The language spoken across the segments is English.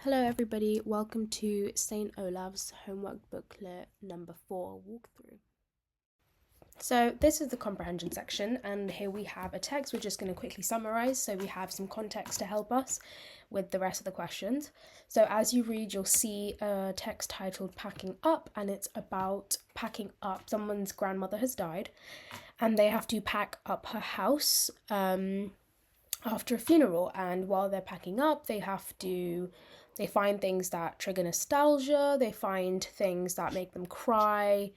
Hello everybody, welcome to St. Olaves Homework Booklet number 4 walkthrough. So this is the comprehension section, and here we have a text we're just going to quickly summarize so we have some context to help us with the rest of the questions. So as you read, you'll see a text titled Packing Up, and it's about packing up. Someone's grandmother has died and they have to pack up her house after a funeral, and while they're packing up they find things that trigger nostalgia, they find things that make them cry.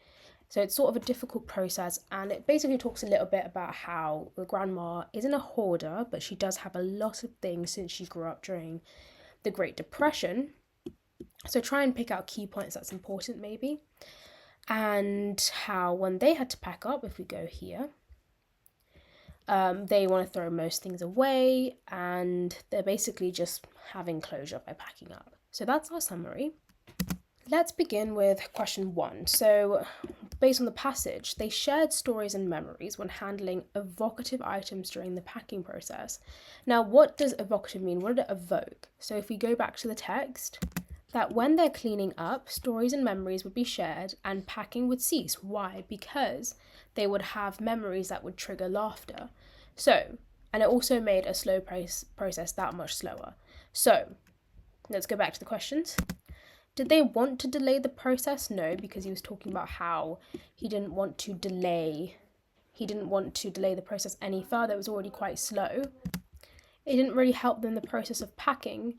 So it's sort of a difficult process, and it basically talks a little bit about how the grandma isn't a hoarder, but she does have a lot of things since she grew up during the Great Depression. So try and pick out key points that's important maybe. And how when they had to pack up, if we go here, they want to throw most things away, and they're basically just having closure by packing up. So that's our summary. Let's begin with question 1. So, based on the passage, they shared stories and memories when handling evocative items during the packing process. Now, what does evocative mean? What did it evoke? So, if we go back to the text, that when they're cleaning up, stories and memories would be shared and packing would cease. Why? Because they would have memories that would trigger laughter. So, and it also made a slow process that much slower. So, let's go back to the questions. Did they want to delay the process? No, because he was talking about how he didn't want to delay the process any further. It was already quite slow. It didn't really help them in the process of packing,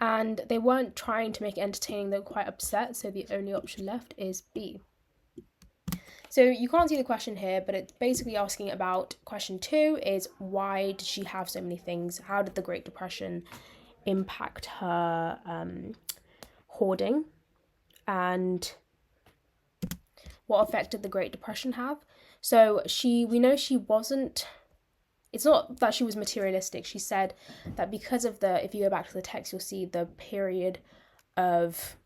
and they weren't trying to make it entertaining. They were quite upset, so the only option left is B. So you can't see the question here, but it's basically asking about question 2 is why did she have so many things? How did the Great Depression impact her hoarding? And what effect did the Great Depression have? So we know she wasn't, it's not that she was materialistic. She said that because of if you go back to the text, you'll see the period of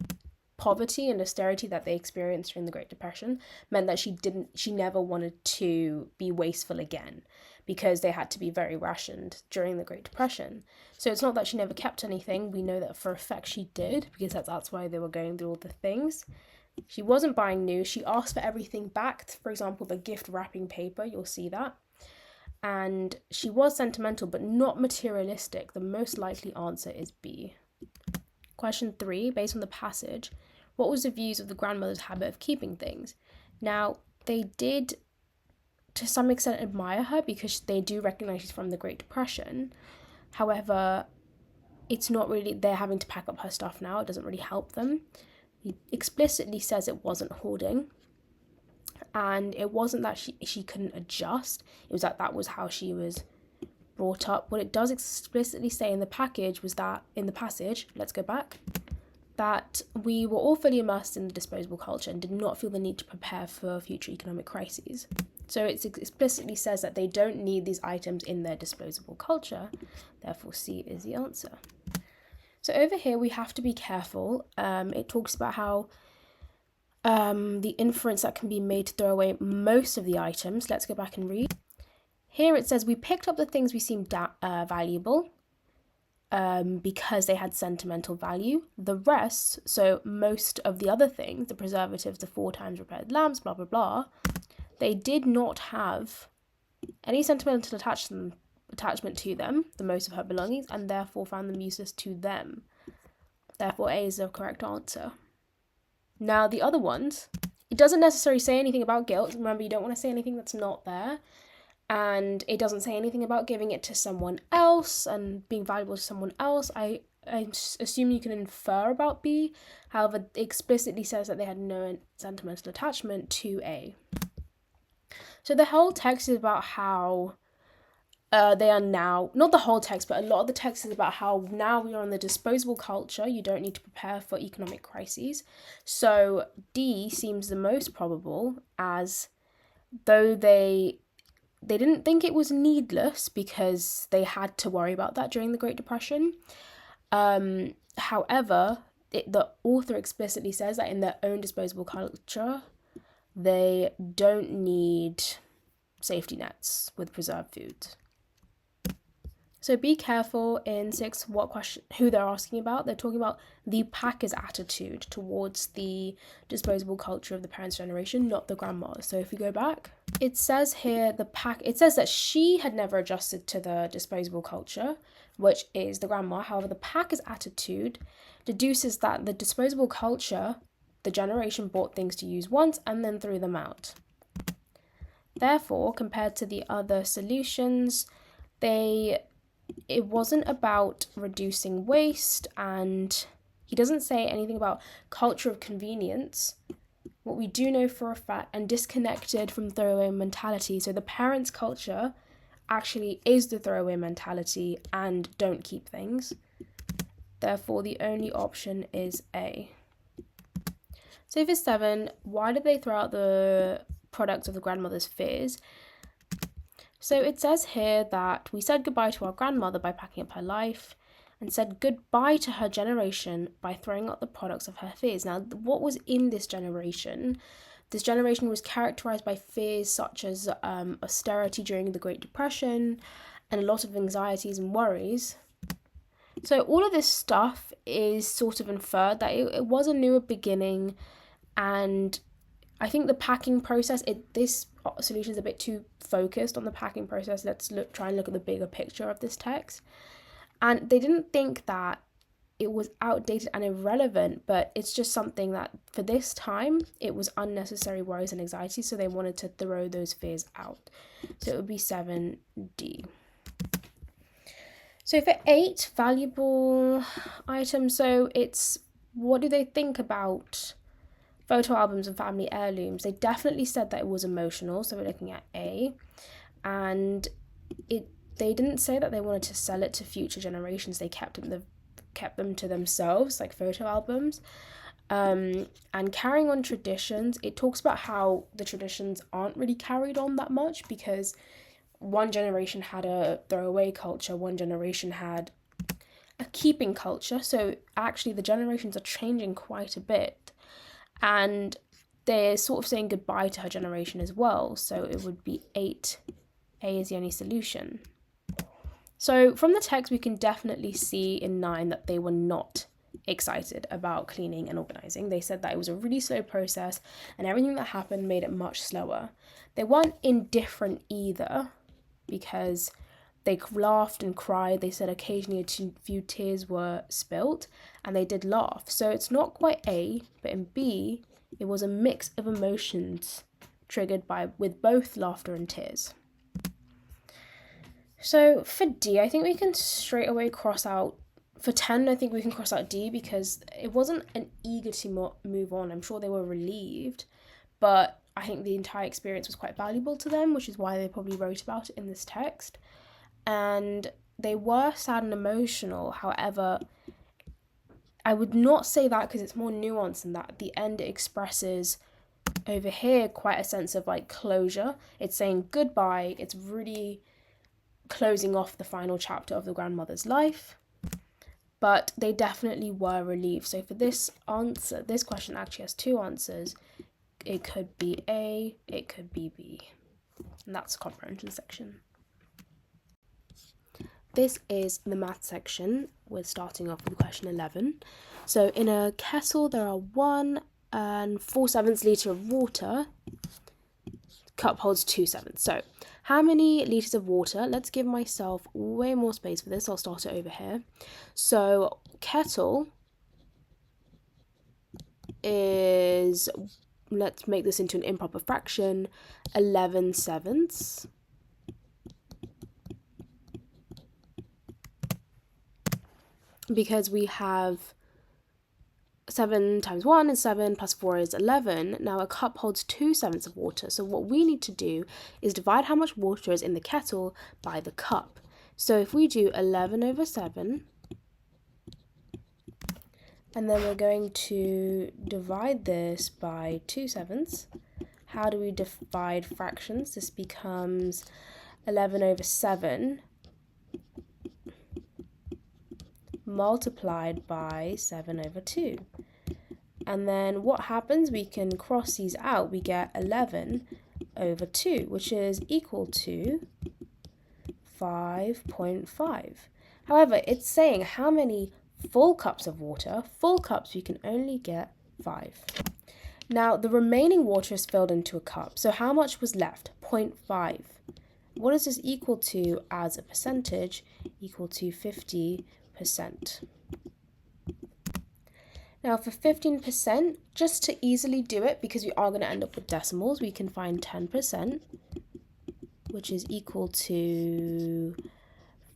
poverty and austerity that they experienced during the Great Depression meant that she never wanted to be wasteful again, because they had to be very rationed during the Great Depression. So it's not that she never kept anything. We know that for a fact she did, because that's why they were going through all the things. She wasn't buying new. She asked for everything back. For example, the gift wrapping paper, you'll see that. And she was sentimental, but not materialistic. The most likely answer is B. Question 3, based on the passage, what was the views of the grandmother's habit of keeping things? Now, they did, to some extent, admire her because they do recognise she's from the Great Depression. However, it's not really, they're having to pack up her stuff now. It doesn't really help them. He explicitly says it wasn't hoarding. And it wasn't that she couldn't adjust. It was that was how she was brought up. What it does explicitly say in the passage, let's go back, that we were all fully immersed in the disposable culture and did not feel the need to prepare for future economic crises. So it explicitly says that they don't need these items in their disposable culture. Therefore, C is the answer. So over here, we have to be careful. It talks about how the inference that can be made to throw away most of the items. Let's go back and read. Here it says, we picked up the things we seemed valuable because they had sentimental value. The rest, so most of the other things, the preservatives, the 4 times repaired lamps, blah, blah, blah, they did not have any sentimental attachment to them, the most of her belongings, and therefore found them useless to them. Therefore, A is the correct answer. Now, the other ones, it doesn't necessarily say anything about guilt. Remember, you don't want to say anything that's not there. And it doesn't say anything about giving it to someone else and being valuable to someone else. I assume you can infer about B. However, it explicitly says that they had no sentimental attachment to A. So the whole text is about how they are now, not the whole text, but a lot of the text is about how now we are in the disposable culture. You don't need to prepare for economic crises. So D seems the most probable, as though they didn't think it was needless because they had to worry about that during the Great Depression. However, the author explicitly says that in their own disposable culture, they don't need safety nets with preserved foods. So be careful in 6 who they're asking about. They're talking about the packer's attitude towards the disposable culture of the parents' generation, not the grandma's. So if we go back, it says here it says that she had never adjusted to the disposable culture, which is the grandma. However, the packer's attitude deduces that the disposable culture, the generation bought things to use once and then threw them out. Therefore, compared to the other solutions, it wasn't about reducing waste, and he doesn't say anything about culture of convenience. What we do know for a fact, and disconnected from throwaway mentality. So the parents' culture actually is the throwaway mentality and don't keep things. Therefore, the only option is A. So for 7, why did they throw out the products of the grandmother's fears? So it says here that we said goodbye to our grandmother by packing up her life and said goodbye to her generation by throwing out the products of her fears. Now, what was in this generation? This generation was characterized by fears such as austerity during the Great Depression and a lot of anxieties and worries. So all of this stuff is sort of inferred that it was a newer beginning, and I think the packing process, this solution is a bit too focused on the packing process. Let's try and look at the bigger picture of this text. And they didn't think that it was outdated and irrelevant, but it's just something that for this time, it was unnecessary worries and anxiety, so they wanted to throw those fears out. So it would be 7D. So for 8, valuable items, so it's what do they think about photo albums and family heirlooms? They definitely said that it was emotional, so we're looking at A. And they didn't say that they wanted to sell it to future generations. They kept them to themselves, like photo albums. And carrying on traditions, it talks about how the traditions aren't really carried on that much because one generation had a throwaway culture, one generation had a keeping culture. So actually the generations are changing quite a bit. And they're sort of saying goodbye to her generation as well. So it would be 8. A is the only solution. So from the text, we can definitely see in 9 that they were not excited about cleaning and organizing. They said that it was a really slow process and everything that happened made it much slower. They weren't indifferent either because they laughed and cried. They said occasionally a few tears were spilt and they did laugh. So it's not quite A, but in B, it was a mix of emotions triggered with both laughter and tears. So for D, I think we can straight away cross out. For 10, I think we can cross out D because it wasn't an eager to move on. I'm sure they were relieved, but I think the entire experience was quite valuable to them, which is why they probably wrote about it in this text. And they were sad and emotional. However, I would not say that because it's more nuanced than that. At the end, it expresses over here quite a sense of like closure. It's saying goodbye. It's really closing off the final chapter of the grandmother's life. But they definitely were relieved. So for this answer, this question actually has 2 answers. It could be A, it could be B. And that's the comprehension section. This is the math section. We're starting off with question 11. So in a kettle, there are 1 4/7 litre of water. Cup holds 2/7. So how many litres of water? Let's give myself way more space for this. I'll start it over here. So kettle is, let's make this into an improper fraction, 11/7. Because we have 7 times 1 is 7, plus 4 is 11. Now a cup holds 2/7 of water. So what we need to do is divide how much water is in the kettle by the cup. So if we do 11/7, and then we're going to divide this by 2/7. How do we divide fractions? This becomes 11/7 multiplied by 7/2. And then what happens? We can cross these out. We get 11/2, which is equal to 5.5. However, it's saying how many full cups of water. Full cups, we can only get 5. Now, the remaining water is filled into a cup. So how much was left? 0.5. What is this equal to as a percentage? Equal to 50%. Now for 15%, just to easily do it, because we are going to end up with decimals, we can find 10%, which is equal to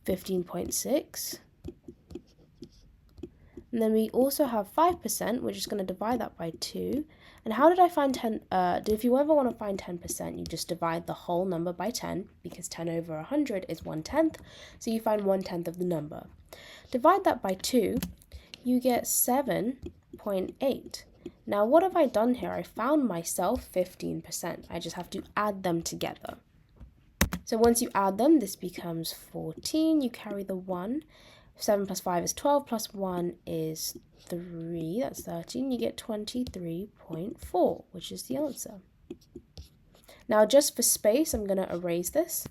15.6. And then we also have 5%, we're just going to divide that by 2. And how did I find 10? If you ever want to find 10%, you just divide the whole number by 10, because 10 over 100 is 1/10, so you find 1/10 of the number. Divide that by 2, you get 7.8. Now what have I done here? I found myself 15%. I just have to add them together. So once you add them, this becomes 14. You carry the 1. 7 plus 5 is 12, plus 1 is 3, that's 13. You get 23.4, which is the answer. Now just for space, I'm going to erase this.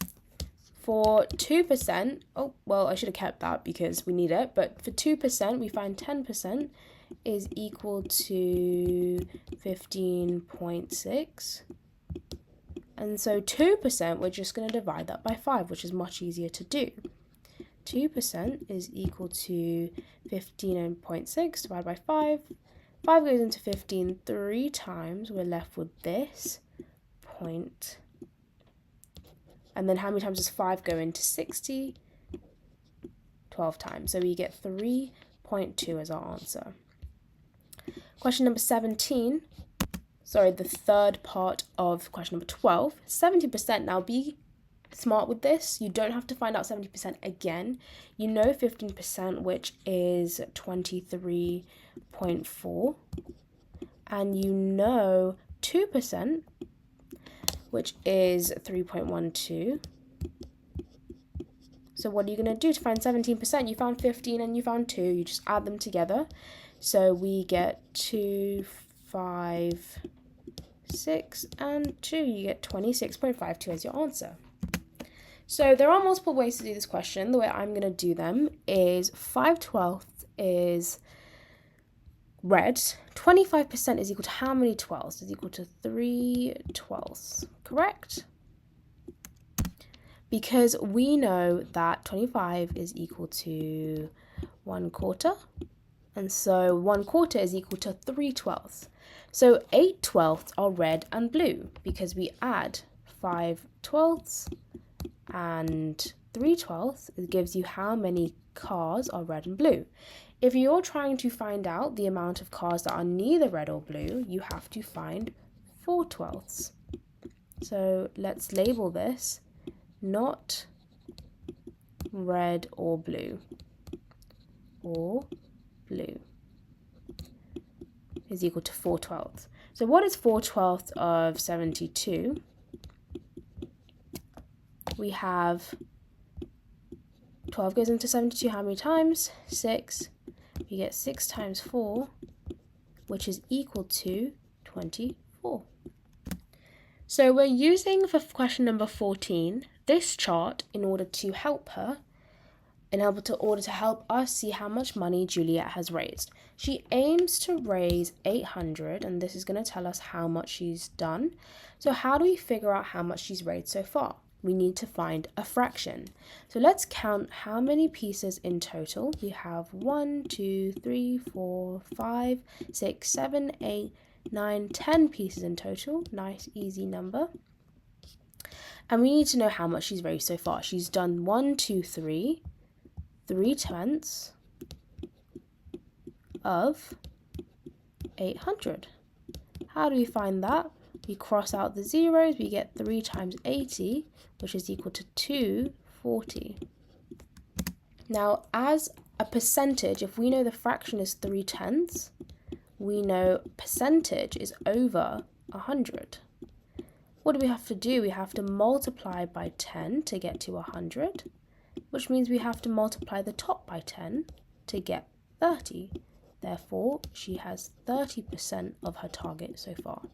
For 2%, oh, well, I should have kept that because we need it, but for 2%, we find 10% is equal to 15.6. And so 2%, we're just going to divide that by 5, which is much easier to do. 2% is equal to 15.6 divided by 5. 5 goes into 15 3 times. We're left with this point. And then how many times does 5 go into 60? 12 times. So we get 3.2 as our answer. Question number 17. Sorry, the third part of question number 12. 70%. Now be smart with this. You don't have to find out 70% again. You know 15%, which is 23.4. And you know 2%, which is 3.12. So what are you going to do to find 17%? You found 15 and you found 2. You just add them together. So we get 2, 5, 6, and 2. You get 26.52 as your answer. So there are multiple ways to do this question. The way I'm going to do them is 5/12 is red. 25% is equal to how many 12s? Is equal to 3/12. Correct? Because we know that 25 is equal to 1/4. And so 1/4 is equal to 3/12. So 8/12 are red and blue because we add 5/12 and 3/12. It gives you how many cars are red and blue. If you're trying to find out the amount of cars that are neither red or blue, you have to find 4/12. So let's label this not red or blue, or blue, is equal to 4/12. So what is 4/12 of 72? We have 12 goes into 72 how many times? 6. You get 6 times 4, which is equal to 24. So we're using for question number 14 this chart in order to help her, in order to help us see how much money Juliet has raised. She aims to raise 800, and this is going to tell us how much she's done. So how do we figure out how much she's raised so far? We need to find a fraction. So let's count how many pieces in total. We have 1, 2, 3, 4, 5, 6, 7, 8, 9, 10 pieces in total. Nice, easy number. And we need to know how much she's raised so far. She's done 1, 2, 3, 3/10 of 800. How do we find that? We cross out the zeros, we get 3 times 80, which is equal to 240. Now, as a percentage, if we know the fraction is 3/10, we know percentage is over 100. What do we have to do? We have to multiply by 10 to get to 100, which means we have to multiply the top by 10 to get 30. Therefore, she has 30% of her target so far.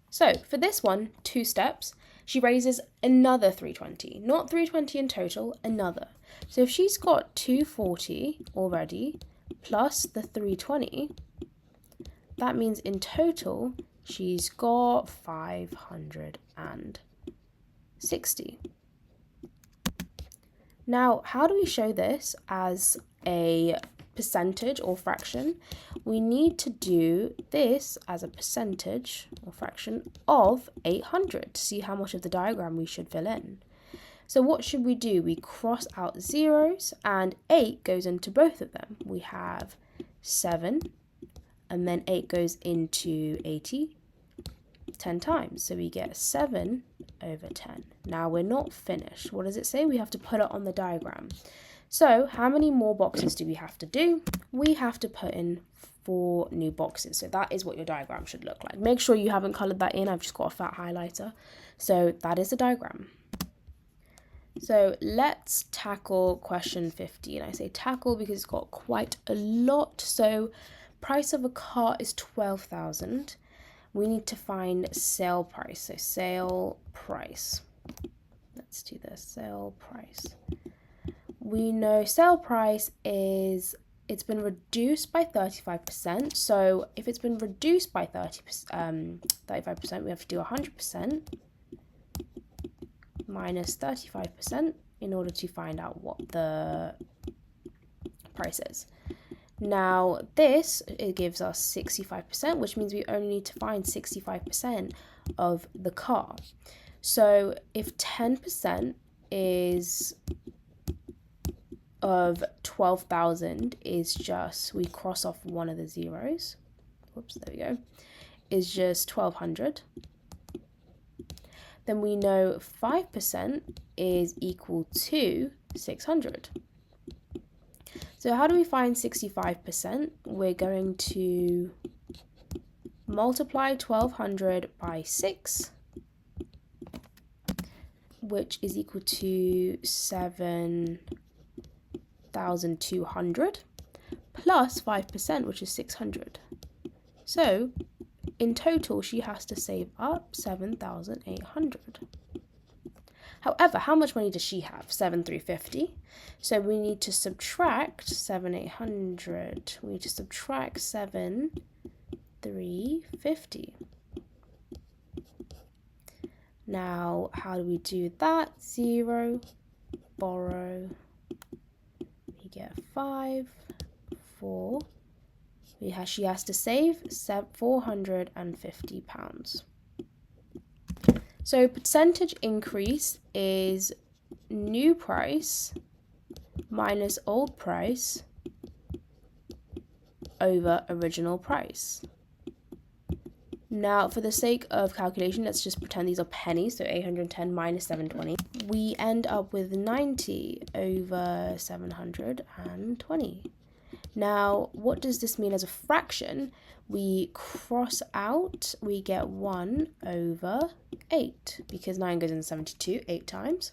So for this one, 2 steps, she raises another 320, not 320 in total, another. So if she's got 240 already plus the 320, that means in total she's got 560. Now, how do we show this as a percentage or fraction? We need to do this as a percentage or fraction of 800 to see how much of the diagram we should fill in. So what should we do? We cross out zeros and 8 goes into both of them. We have 7 and then 8 goes into 80 10 times. So we get 7 over 10. Now we're not finished. What does it say? We have to put it on the diagram. So how many more boxes do we have to do? We have to put in 4 new boxes. So that is what your diagram should look like. Make sure you haven't colored that in. I've just got a fat highlighter. So that is the diagram. So let's tackle question 15. I say tackle because it's got quite a lot. So price of a car is 12,000. We need to find sale price. So sale price. Let's do this. Sale price. We know sale price is, it's been reduced by 35%. So if it's been reduced by 35%, we have to do 100% minus 35% in order to find out what the price is. Now this, it gives us 65%, which means we only need to find 65% of the car. So if 10% is of 12,000 is just, we cross off one of the zeros, whoops, there we go, is just 1,200. Then we know 5% is equal to 600. So how do we find 65%? We're going to multiply 1,200 by 6, which is equal to 7,200 plus 5%, which is 600. So in total, she has to save up 7,800. However, how much money does she have? 7,350. So we need to subtract 7,800. We need to subtract 7,350. Now, how do we do that? 0, borrow. We get 5, 4. She has to save £450. So percentage increase is new price minus old price over original price. Now, for the sake of calculation, let's just pretend these are pennies. So 810 minus 720. We end up with 90 over 720. Now, what does this mean as a fraction? We cross out, we get 1 over 8, because 9 goes into 72 8 times.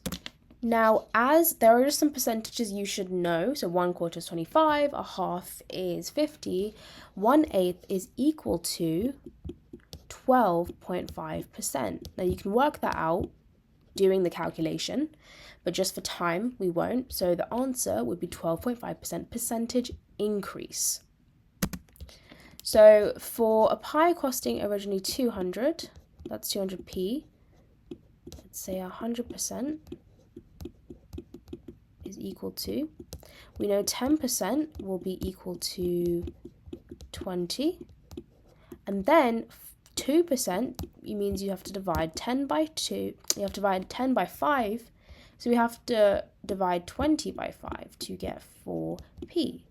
Now, as there are just some percentages you should know, so 1/4 is 25, a half is 50, 1/8 is equal to 12.5%. Now, you can work that out doing the calculation, but just for time, we won't. So the answer would be 12.5% percentage increase. So for a pie costing originally 200, that's 200p, let's say 100% is equal to, we know 10% will be equal to 20, and then 2% means you have to divide 10 by 2, you have to divide 10 by 5, so we have to divide 20 by 5 to get 4p.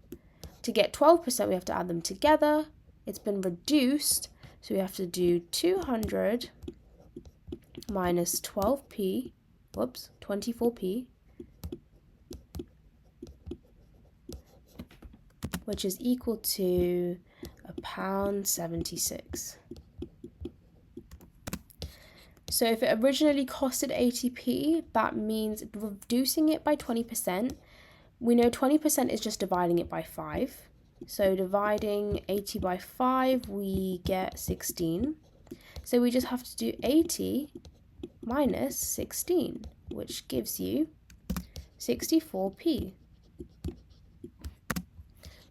To get 12%, we have to add them together. It's been reduced, so we have to do 200 minus 12p, 24p, which is equal to £1.76. So if it originally costed 80p, that means reducing it by 20%. We know 20% is just dividing it by 5. So dividing 80 by 5, we get 16. So we just have to do 80 minus 16, which gives you 64p.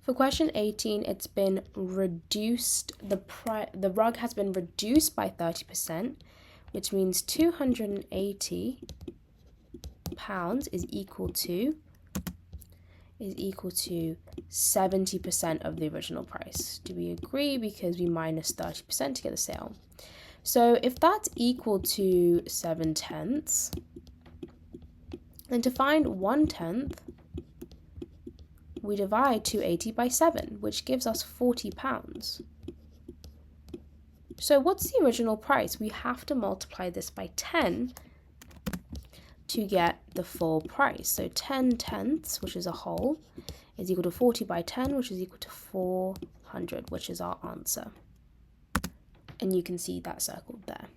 For question 18, it's been reduced, the rug has been reduced by 30%, which means £280 is equal to 70% of the original price. Do we agree? Because we minus 30% to get the sale. So if that's equal to 7/10, then to find 1/10, we divide 280 by 7, which gives us £40. So what's the original price? We have to multiply this by 10 to get the full price. So 10/10, which is a whole, is equal to 40 by 10, which is equal to 400, which is our answer. And you can see that circled there.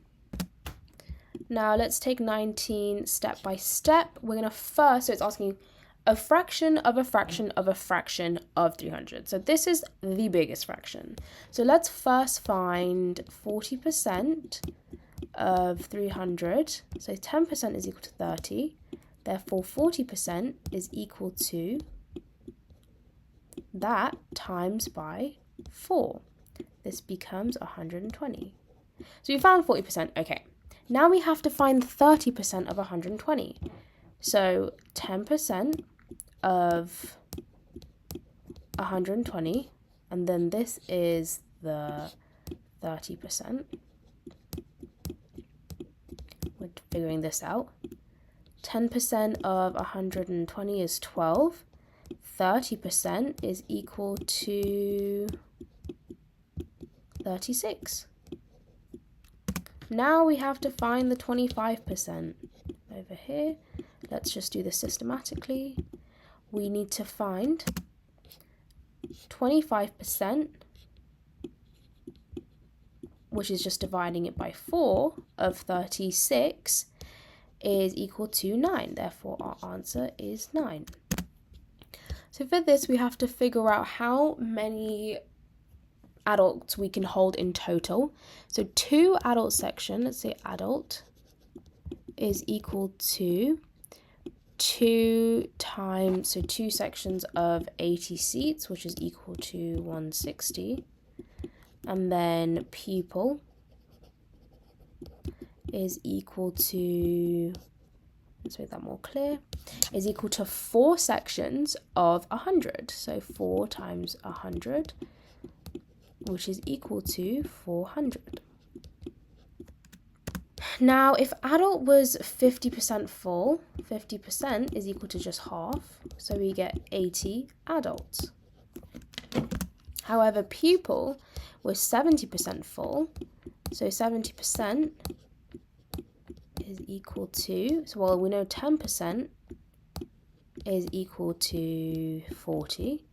Now let's take 19 step by step. We're going to first, so it's asking a fraction of a fraction of a fraction of 300. So this is the biggest fraction. So let's first find 40% of 300. So 10% is equal to 30. Therefore, 40% is equal to that times by 4. This becomes 120. So we found 40%. Okay. Now we have to find 30% of 120. So 10% of 120, and then this is the 30%. We're figuring this out. 10% of 120 is 12. 30% is equal to 36. Now we have to find the 25% over here. Let's just do this systematically. We need to find 25%, which is just dividing it by 4, of 36 is equal to 9. Therefore, our answer is 9. So for this, we have to figure out how many adults we can hold in total. So 2 adult section, let's say adult, is equal to 2 times, so 2 sections of 80 seats, which is equal to 160. And then pupil is equal to, let's make that more clear, is equal to 4 sections of 100. So 4 times 100, which is equal to 400. Now, if adult was 50% full, 50% is equal to just half, so we get 80 adults. However, pupil was 70% full, so 70% is equal to, so well, we know 10% is equal to 40.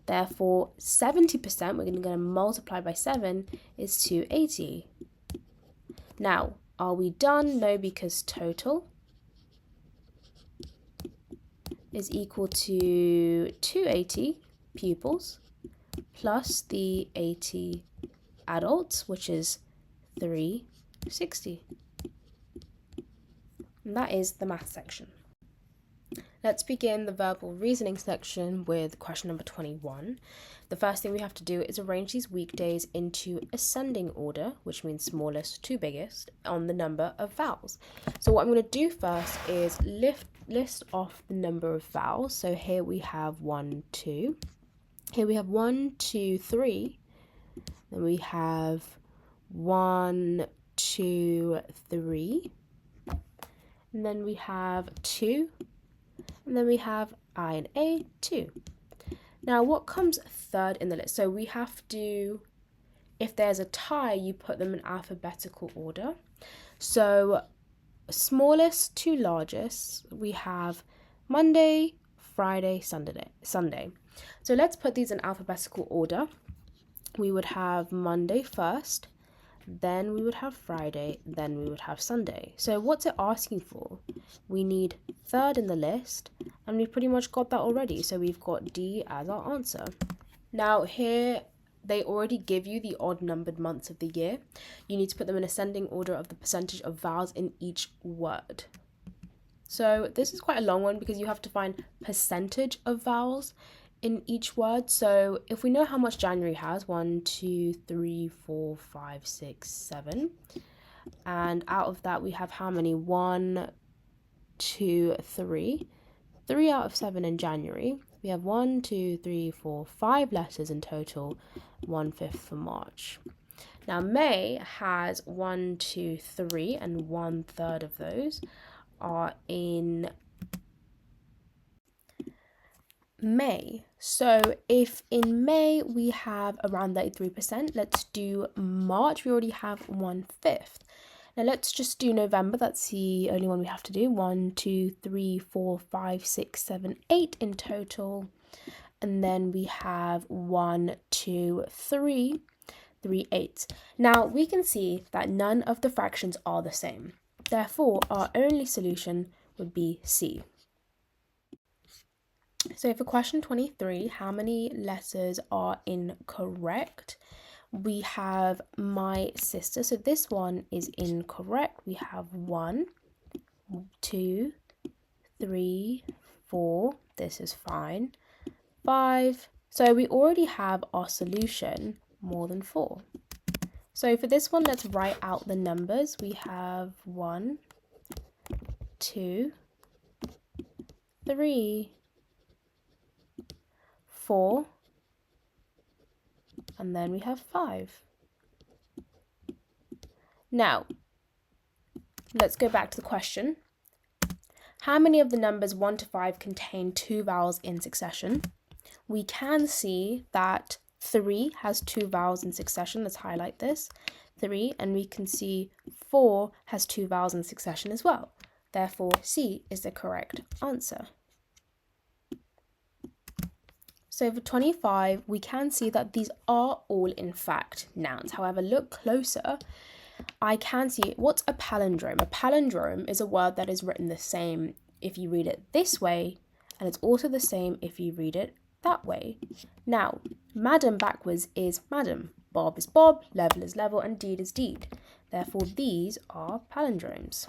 Therefore, 70%, we're going to multiply by 7, is 280. Now, are we done? No, because total is equal to 280 pupils plus the 80 adults, which is 360. And that is the math section. Let's begin the verbal reasoning section with question number 21. The first thing we have to do is arrange these weekdays into ascending order, which means smallest to biggest, on the number of vowels. So what I'm going to do first is list off the number of vowels. So here we have 1, 2. Here we have 1, 2, 3. Then we have 1, 2, 3. And then we have 2. And then we have I and A, 2. Now, what comes third in the list? So we have to, if there's a tie, you put them in alphabetical order. So smallest to largest, we have Monday, Friday, Sunday. So let's put these in alphabetical order. We would have Monday first, then we would have Friday, then we would have Sunday. So what's it asking for? We need third in the list, and we've pretty much got that already. So we've got D as our answer. Now here, they already give you the odd numbered months of the year. You need to put them in ascending order of the percentage of vowels in each word. So this is quite a long one because you have to find percentage of vowels in each word. So if we know how much January has, 1, 2, 3, 4, 5, 6, 7. And out of that we have how many? 1, 2, 3. 3 out of 7 in January. We have 1, 2, 3, 4, 5 letters in total, 1/5 for March. Now May has 1, 2, 3, and 1/3 of those are in May. So if in May we have around 33%, let's do March. We already have 1/5. Now let's just do November. That's the only one we have to do. 1, 2, 3, 4, 5, 6, 7, 8 in total. And then we have 1, 2, 3, 3 eighths. Now we can see that none of the fractions are the same. Therefore, our only solution would be C. So for question 23, how many letters are incorrect? We have my sister, so this one is incorrect. We have 1, 2, 3, 4, this is fine, 5. So we already have our solution, more than 4. So for this one, let's write out the numbers. We have 1, 2, 3, 4, and then we have 5. Now, let's go back to the question. How many of the numbers 1 to 5 contain 2 vowels in succession? We can see that 3 has 2 vowels in succession. Let's highlight this. 3, and we can see 4 has 2 vowels in succession as well. Therefore, C is the correct answer. So for 25, we can see that these are all in fact nouns. However, look closer. I can see, what's a palindrome? A palindrome is a word that is written the same if you read it this way, and it's also the same if you read it that way. Now, madam backwards is madam, bob is bob, level is level, and deed is deed. Therefore, these are palindromes.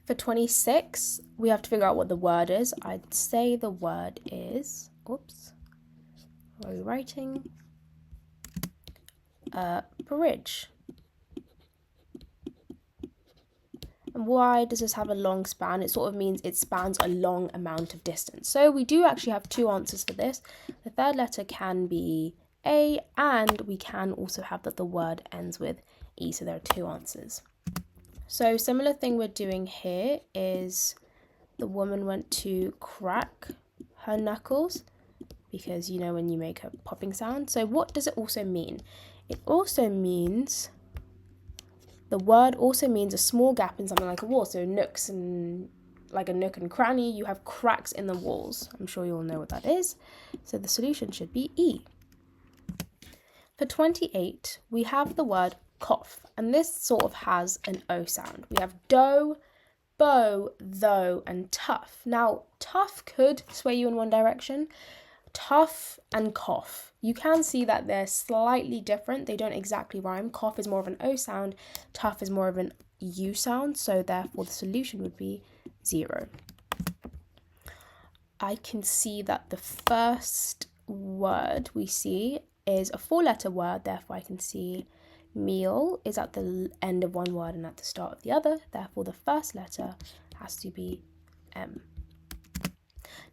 For 26, we have to figure out what the word is. I'd say the word is, oops, rewriting, bridge. And why does this have a long span? It sort of means it spans a long amount of distance. So we do actually have 2 answers for this. The third letter can be A, and we can also have that the word ends with E. So there are 2 answers. So similar thing we're doing here is the woman went to crack her knuckles, because you know when you make a popping sound. So what does it also mean? It also means, the word also means a small gap in something like a wall. So nooks, and like a nook and cranny, you have cracks in the walls. I'm sure you all know what that is. So the solution should be E. For 28, we have the word cough, and this sort of has an O sound. We have dough, bow, though, and tough. Now, tough could sway you in one direction. Tough and cough, you can see that they're slightly different. They don't exactly rhyme. Cough is more of an O sound. Tough is more of an U sound. So therefore the solution would be 0. I can see that the first word we see is a 4-letter word. Therefore I can see meal is at the end of one word and at the start of the other. Therefore the first letter has to be M.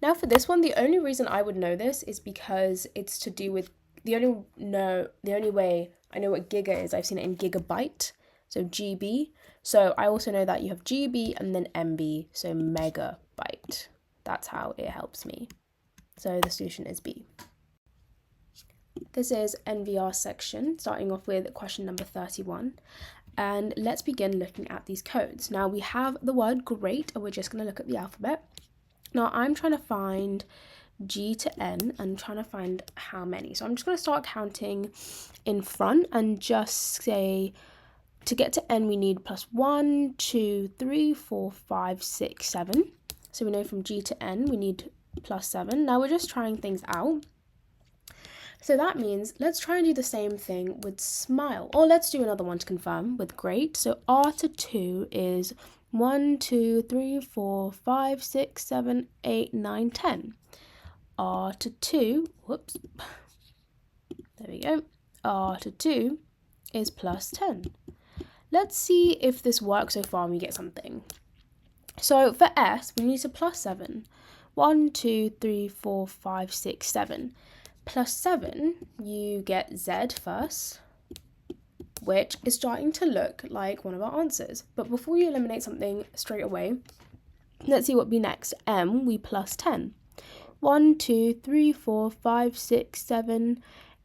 Now for this one, the only reason I would know this is because it's to do with, the only way I know what giga is, I've seen it in gigabyte, so GB. So I also know that you have GB and then MB, so megabyte. That's how it helps me. So the solution is B. This is NVR section, starting off with question number 31. And let's begin looking at these codes. Now we have the word great, and we're just going to look at the alphabet. Now I'm trying to find G to N and trying to find how many. So I'm just going to start counting in front and just say, to get to N we need plus 1, 2, 3, 4, 5, 6, 7. So we know from G to N we need plus 7. Now we're just trying things out. So that means let's try and do the same thing with smile. Or let's do another one to confirm with great. So r to 2 is 1, 2, 3, 4, 5, 6, 7, 8, 9, 10. R to 2, whoops, there we go. R to 2 is plus 10. Let's see if this works so far and we get something. So for S, we need to plus 7. 1, 2, 3, 4, 5, 6, 7. Plus 7, you get Z first, which is starting to look like one of our answers. But before you eliminate something straight away, let's see what be next. M, we plus 10. 1, 2, 3, 4, 5, 6, 7,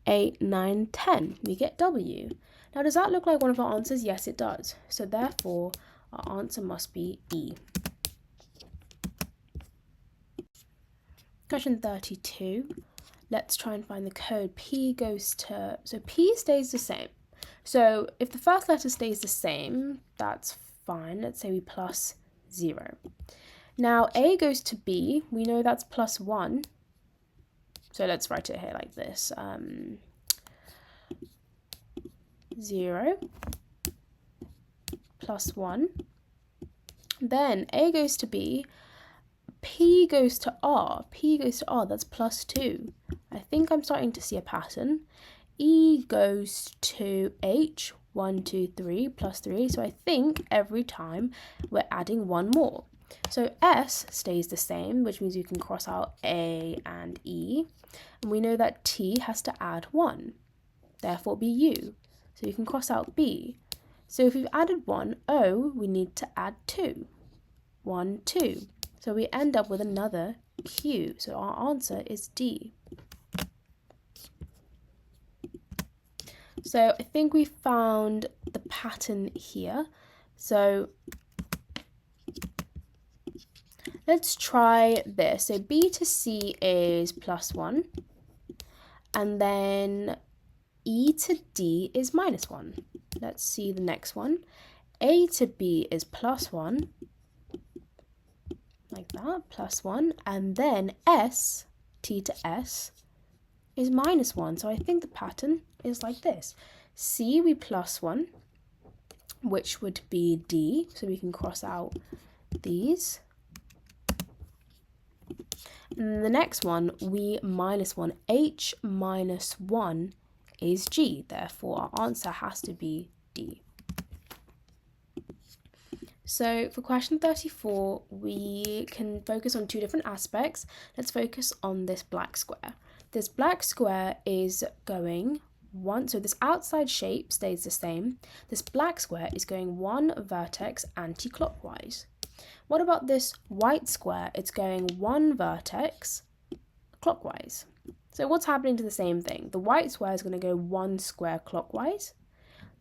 8, 9, 10. We get W. Now, does that look like one of our answers? Yes, it does. So therefore, our answer must be E. Question 32. Let's try and find the code. P goes to, so P stays the same. So if the first letter stays the same, that's fine. Let's say we plus 0. Now A goes to B. We know that's plus 1. So let's write it here like this. 0 plus 1. Then A goes to B. P goes to R. P goes to R. That's plus 2. I think I'm starting to see a pattern. E goes to H. 1, 2, 3 plus 3. So I think every time we're adding one more. So S stays the same, which means you can cross out A and E. And we know that T has to add 1. Therefore be U. So you can cross out B. So if we've added 1, O, we need to add 2. 1, 2. So we end up with another Q. So our answer is D. So I think we found the pattern here. So let's try this. So B to C is plus 1. And then E to D is minus 1. Let's see the next one. A to B is plus 1. Like that, plus 1. And then S, T to S, is minus 1. So I think the pattern is like this. C, we plus 1, which would be D. So we can cross out these. And the next one, we minus 1. H minus 1 is G. Therefore, our answer has to be D. So for question 34, we can focus on two different aspects. Let's focus on this black square. This black square is going one, so this outside shape stays the same. This black square is going one vertex anti-clockwise. What about this white square? It's going one vertex clockwise. So what's happening to the same thing? The white square is going to go one square clockwise.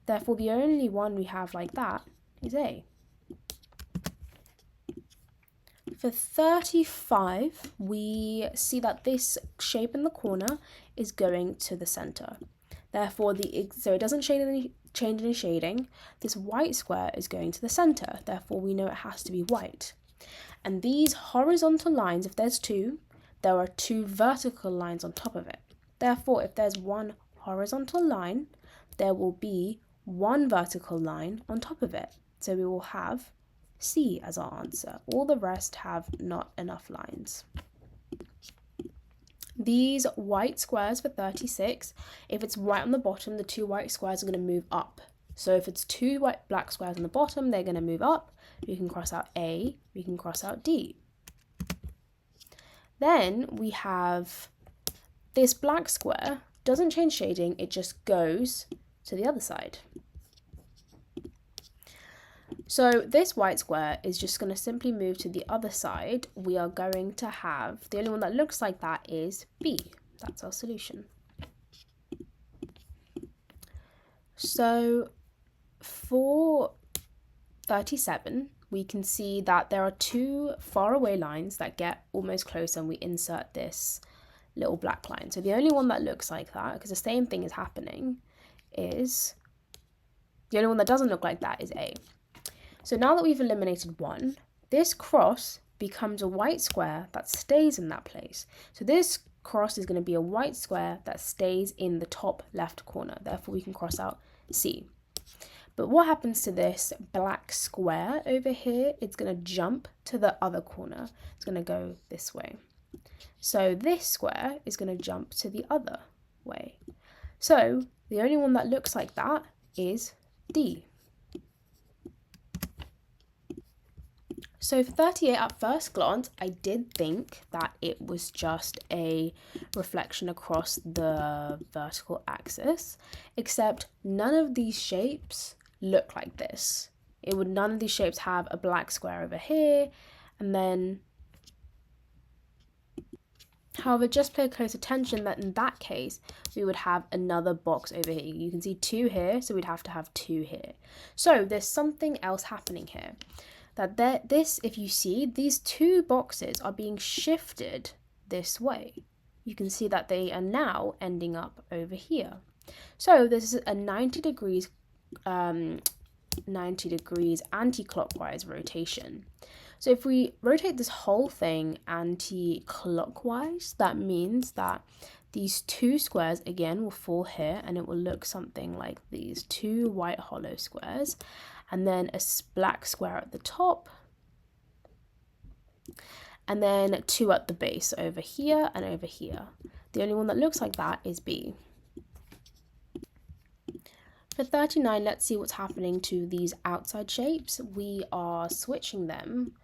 Therefore, the only one we have like that is A. For 35, we see that this shape in the corner is going to the center. Therefore, so it doesn't change any shading. This white square is going to the center. Therefore, we know it has to be white. And these horizontal lines, if there's two, there are two vertical lines on top of it. Therefore, if there's one horizontal line, there will be one vertical line on top of it. So we will have C as our answer. All the rest have not enough lines. These white squares for 36, if it's white on the bottom, the two white squares are going to move up. So if it's two black squares on the bottom, they're going to move up. We can cross out A, we can cross out D. Then we have this black square, doesn't change shading, it just goes to the other side. So this white square is just going to simply move to the other side. We are going to have, the only one that looks like that is B. That's our solution. So for 37, we can see that there are two faraway lines that get almost close and we insert this little black line. So the only one that looks like that, because the same thing is happening, is, the only one that doesn't look like that is A. So now that we've eliminated one, this cross becomes a white square that stays in that place. So this cross is going to be a white square that stays in the top left corner. Therefore, we can cross out C. But what happens to this black square over here? It's going to jump to the other corner. It's going to go this way. So this square is going to jump to the other way. So the only one that looks like that is D. So for 38, at first glance, I did think that it was just a reflection across the vertical axis, except none of these shapes look like this. None of these shapes have a black square over here, and then, however, just pay close attention that in that case, we would have another box over here. You can see 2 here, so we'd have to have 2 here. So there's something else happening here. If you see, these 2 boxes are being shifted this way. You can see that they are now ending up over here. So this is a 90 degrees anti-clockwise rotation. So if we rotate this whole thing anti-clockwise, that means that these 2 squares again will fall here, and it will look something like these 2 white hollow squares, and then a black square at the top, and then 2 at the base over here and over here. The only one that looks like that is B. For 39, let's see what's happening to these outside shapes. We are switching them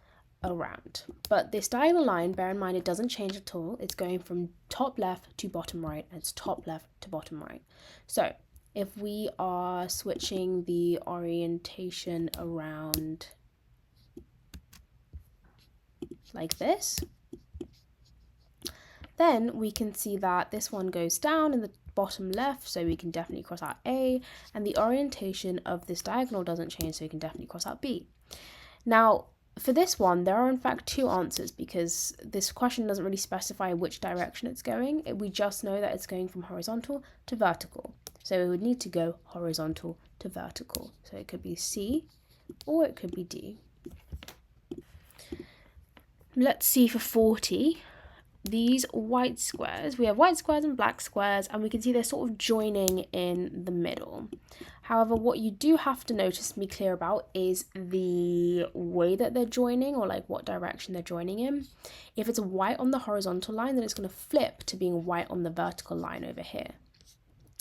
around. But this diagonal line, bear in mind, it doesn't change at all. It's going from top left to bottom right, and it's top left to bottom right. So if we are switching the orientation around like this, then we can see that this one goes down in the bottom left, so we can definitely cross out A, and the orientation of this diagonal doesn't change, so we can definitely cross out B. Now, for this one, there are in fact 2 answers, because this question doesn't really specify which direction it's going. We just know that it's going from horizontal to vertical. So we would need to go horizontal to vertical. So it could be C or it could be D. Let's see for 40. These white squares, we have white squares and black squares, and we can see they're sort of joining in the middle. However, what you do have to notice and be clear about is the way that they're joining, or like what direction they're joining in. If it's white on the horizontal line, then it's going to flip to being white on the vertical line over here.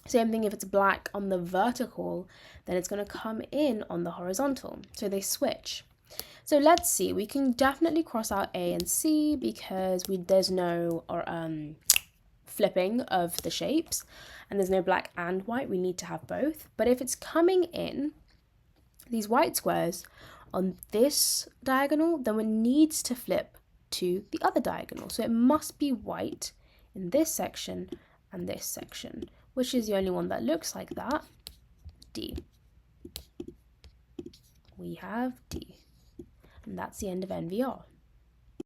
Same thing if it's black on the vertical, then it's going to come in on the horizontal. So they switch. So let's see, we can definitely cross out A and C because there's no flipping of the shapes, and there's no black and white. We need to have both. But if it's coming in, these white squares on this diagonal, then it needs to flip to the other diagonal. So it must be white in this section and this section. Which is the only one that looks like that? D. We have D. And that's the end of NVR.